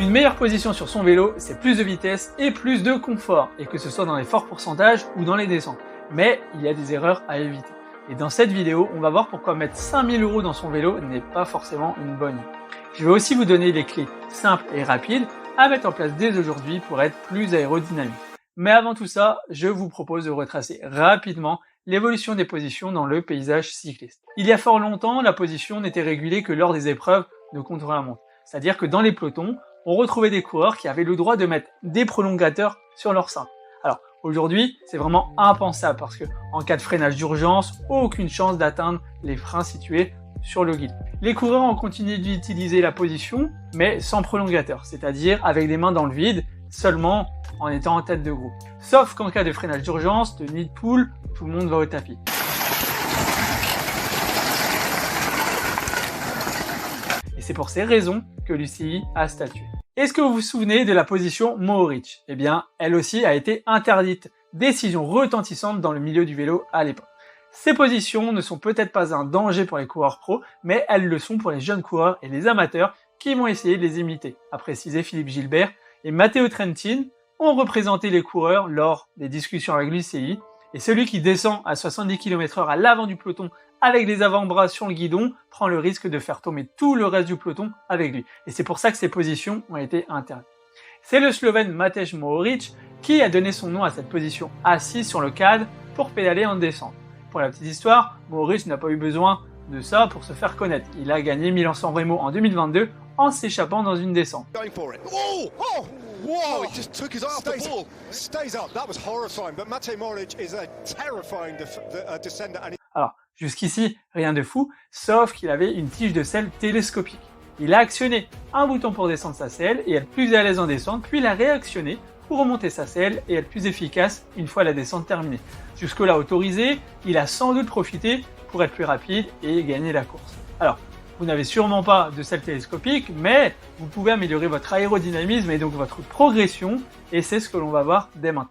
Une meilleure position sur son vélo, c'est plus de vitesse et plus de confort, et que ce soit dans les forts pourcentages ou dans les descentes. Mais il y a des erreurs à éviter. Et dans cette vidéo, on va voir pourquoi mettre 5000 € dans son vélo n'est pas forcément une bonne idée. Je vais aussi vous donner les clés simples et rapides à mettre en place dès aujourd'hui pour être plus aérodynamique. Mais avant tout ça, je vous propose de retracer rapidement l'évolution des positions dans le paysage cycliste. Il y a fort longtemps, la position n'était régulée que lors des épreuves de contre-la-montre. C'est-à-dire que dans les pelotons, on retrouvait des coureurs qui avaient le droit de mettre des prolongateurs sur leur cintre. Alors aujourd'hui, c'est vraiment impensable parce que en cas de freinage d'urgence, aucune chance d'atteindre les freins situés sur le guide. Les coureurs ont continué d'utiliser la position, mais sans prolongateur, c'est-à-dire avec les mains dans le vide, seulement en étant en tête de groupe. Sauf qu'en cas de freinage d'urgence, de nid de poule, tout le monde va au tapis. Et c'est pour ces raisons que l'UCI a statué. Est-ce que vous vous souvenez de la position Mohorič ? Eh bien, elle aussi a été interdite. Décision retentissante dans le milieu du vélo à l'époque. Ces positions ne sont peut-être pas un danger pour les coureurs pros, mais elles le sont pour les jeunes coureurs et les amateurs qui vont essayer de les imiter, a précisé Philippe Gilbert. Et Matteo Trentin ont représenté les coureurs lors des discussions avec l'UCI. Et celui qui descend à 70 km/h à l'avant du peloton avec les avant-bras sur le guidon prend le risque de faire tomber tout le reste du peloton avec lui. Et c'est pour ça que ces positions ont été interdites. C'est le Slovène Matej Mohorič qui a donné son nom à cette position assise sur le cadre pour pédaler en descente. Pour la petite histoire, Mohorič n'a pas eu besoin de ça pour se faire connaître. Il a gagné Milan-San Remo en 2022 en s'échappant dans une descente. Wow, it just took his eye off the ball. Stays up. That was horrifying. But Matej Mohorič is a terrifying descender. Alors, jusqu'ici, rien de fou, sauf qu'il avait une tige de selle télescopique. Il a actionné un bouton pour descendre sa selle et être plus à l'aise en descente, puis il a réactionné pour remonter sa selle et être plus efficace une fois la descente terminée. Jusque-là autorisé, il a sans doute profité pour être plus rapide et gagner la course. Alors, vous n'avez sûrement pas de selle télescopique, mais vous pouvez améliorer votre aérodynamisme et donc votre progression, et c'est ce que l'on va voir dès maintenant.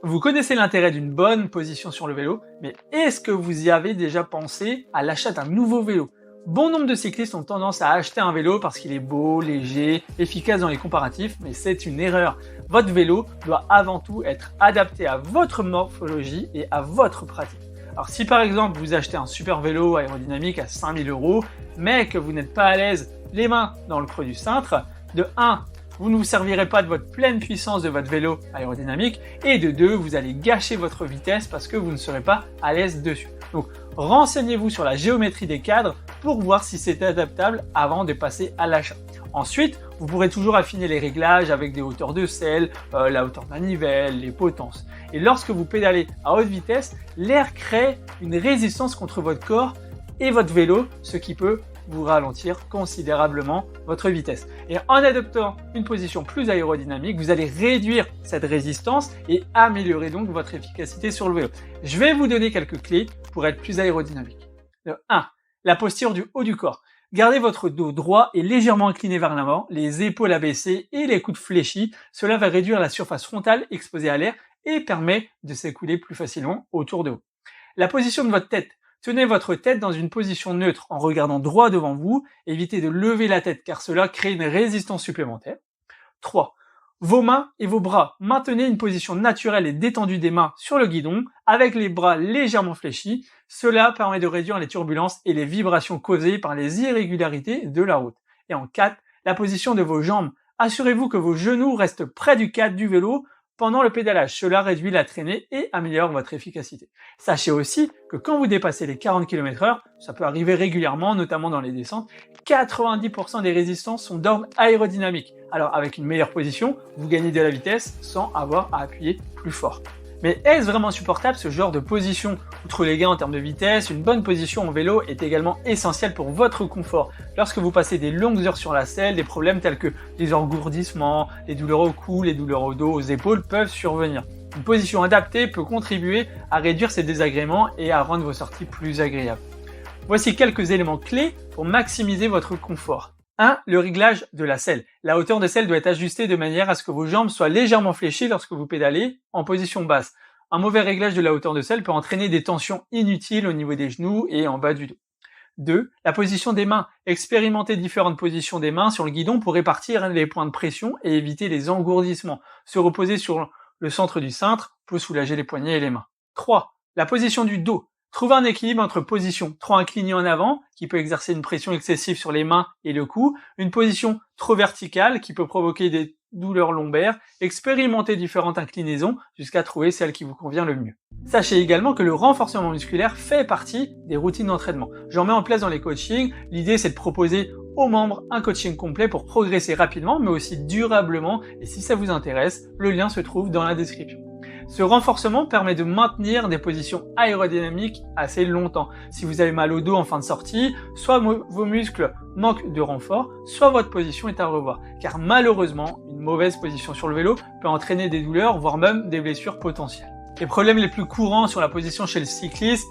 Vous connaissez l'intérêt d'une bonne position sur le vélo, mais est-ce que vous y avez déjà pensé à l'achat d'un nouveau vélo ? Bon nombre de cyclistes ont tendance à acheter un vélo parce qu'il est beau, léger, efficace dans les comparatifs, mais c'est une erreur. Votre vélo doit avant tout être adapté à votre morphologie et à votre pratique. Alors si par exemple vous achetez un super vélo aérodynamique à 5000 €, mais que vous n'êtes pas à l'aise les mains dans le creux du cintre, de 1, vous ne vous servirez pas de votre pleine puissance de votre vélo aérodynamique, et de 2, vous allez gâcher votre vitesse parce que vous ne serez pas à l'aise dessus. Donc renseignez-vous sur la géométrie des cadres pour voir si c'est adaptable avant de passer à l'achat. Ensuite, vous pourrez toujours affiner les réglages avec des hauteurs de selle, la hauteur de manivelle, les potences. Et lorsque vous pédalez à haute vitesse, l'air crée une résistance contre votre corps et votre vélo, ce qui peut vous ralentir considérablement votre vitesse. Et en adoptant une position plus aérodynamique, vous allez réduire cette résistance et améliorer donc votre efficacité sur le vélo. Je vais vous donner quelques clés pour être plus aérodynamique. 1. La posture du haut du corps. Gardez votre dos droit et légèrement incliné vers l'avant, les épaules abaissées et les coudes fléchis. Cela va réduire la surface frontale exposée à l'air et permet de s'écouler plus facilement autour de vous. La position de votre tête. Tenez votre tête dans une position neutre en regardant droit devant vous. Évitez de lever la tête car cela crée une résistance supplémentaire. 3. Vos mains et vos bras. Maintenez une position naturelle et détendue des mains sur le guidon avec les bras légèrement fléchis. Cela permet de réduire les turbulences et les vibrations causées par les irrégularités de la route. Et en 4, la position de vos jambes. Assurez-vous que vos genoux restent près du cadre du vélo pendant le pédalage. Cela réduit la traînée et améliore votre efficacité. Sachez aussi que quand vous dépassez les 40 km/h, ça peut arriver régulièrement, notamment dans les descentes, 90% des résistances sont d'ordre aérodynamique. Alors avec une meilleure position, vous gagnez de la vitesse sans avoir à appuyer plus fort. Mais est-ce vraiment supportable ce genre de position ? Outre les gains en termes de vitesse, une bonne position en vélo est également essentielle pour votre confort. Lorsque vous passez des longues heures sur la selle, des problèmes tels que les engourdissements, les douleurs au cou, les douleurs au dos, aux épaules peuvent survenir. Une position adaptée peut contribuer à réduire ces désagréments et à rendre vos sorties plus agréables. Voici quelques éléments clés pour maximiser votre confort. 1. Le réglage de la selle. La hauteur de selle doit être ajustée de manière à ce que vos jambes soient légèrement fléchies lorsque vous pédalez en position basse. Un mauvais réglage de la hauteur de selle peut entraîner des tensions inutiles au niveau des genoux et en bas du dos. 2. La position des mains. Expérimentez différentes positions des mains sur le guidon pour répartir les points de pression et éviter les engourdissements. Se reposer sur le centre du cintre peut soulager les poignets et les mains. 3. La position du dos. Trouvez un équilibre entre position trop inclinée en avant, qui peut exercer une pression excessive sur les mains et le cou, une position trop verticale, qui peut provoquer des douleurs lombaires. Expérimentez différentes inclinaisons jusqu'à trouver celle qui vous convient le mieux. Sachez également que le renforcement musculaire fait partie des routines d'entraînement. J'en mets en place dans les coachings. L'idée, c'est de proposer aux membres un coaching complet pour progresser rapidement, mais aussi durablement. Et si ça vous intéresse, le lien se trouve dans la description. Ce renforcement permet de maintenir des positions aérodynamiques assez longtemps. Si vous avez mal au dos en fin de sortie, soit vos muscles manquent de renfort, soit votre position est à revoir. Car malheureusement, une mauvaise position sur le vélo peut entraîner des douleurs, voire même des blessures potentielles. Les problèmes les plus courants sur la position chez le cycliste,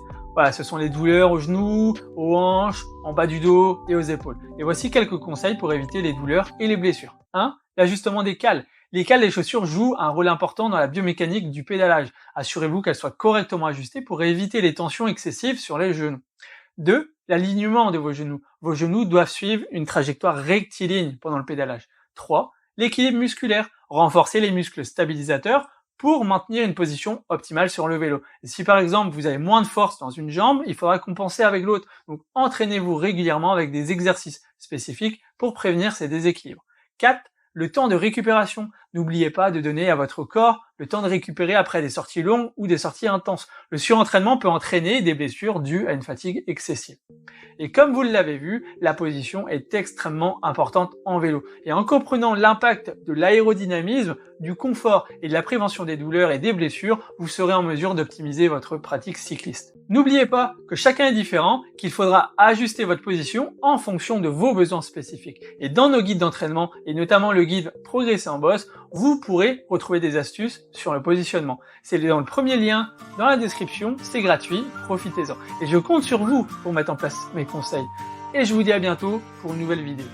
ce sont les douleurs aux genoux, aux hanches, en bas du dos et aux épaules. Et voici quelques conseils pour éviter les douleurs et les blessures. 1. L'ajustement des cales. Les cales des chaussures jouent un rôle important dans la biomécanique du pédalage. Assurez-vous qu'elles soient correctement ajustées pour éviter les tensions excessives sur les genoux. 2. L'alignement de vos genoux. Vos genoux doivent suivre une trajectoire rectiligne pendant le pédalage. 3. L'équilibre musculaire. Renforcez les muscles stabilisateurs pour maintenir une position optimale sur le vélo. Et si par exemple vous avez moins de force dans une jambe, il faudra compenser avec l'autre. Donc entraînez-vous régulièrement avec des exercices spécifiques pour prévenir ces déséquilibres. 4. Le temps de récupération. N'oubliez pas de donner à votre corps le temps de récupérer après des sorties longues ou des sorties intenses. Le surentraînement peut entraîner des blessures dues à une fatigue excessive. Et comme vous l'avez vu, la position est extrêmement importante en vélo. Et en comprenant l'impact de l'aérodynamisme, du confort et de la prévention des douleurs et des blessures, vous serez en mesure d'optimiser votre pratique cycliste. N'oubliez pas que chacun est différent, qu'il faudra ajuster votre position en fonction de vos besoins spécifiques. Et dans nos guides d'entraînement, et notamment le guide Progresser en bosse, vous pourrez retrouver des astuces sur le positionnement. C'est dans le premier lien dans la description, c'est gratuit, profitez-en. Et je compte sur vous pour mettre en place mes conseils. Et je vous dis à bientôt pour une nouvelle vidéo.